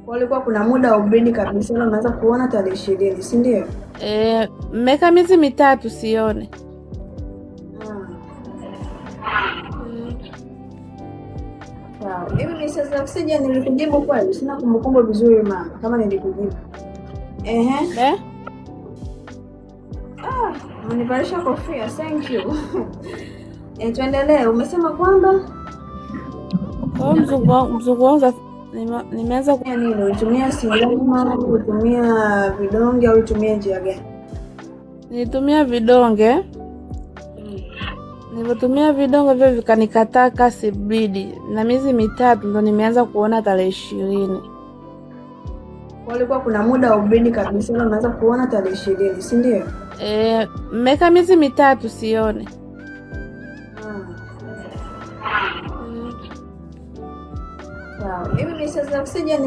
Walikuwa kuna muda wa ubrini kabisa na unaweza kuona tarehe 20, si ndio? Mmeka miezi mitatu sione. Sawa. Hivi message za oxygen nilikujibu kweli? Sina kumbukumbu vizuri mama kama nilikujibu. Mnivalisha kofia, thank you. Tuendelee. Umesema kwamba mzungu wangu nimeanza nini? Ulitumia sindano, ulitumia vidonge au ulitumia njia gani? Nilitumia vidonge. Nilitumia vidonge vile vikanikataa kasi bidi. Na miezi mitatu ndo nimeanza kuona tarehe 20. Walikuwa kuna muda wa ubrini kabisa na unaweza kuona tarehe 20, si ndio? Mmeka miezi mitatu sione. Sawa. Hivi message za oxygen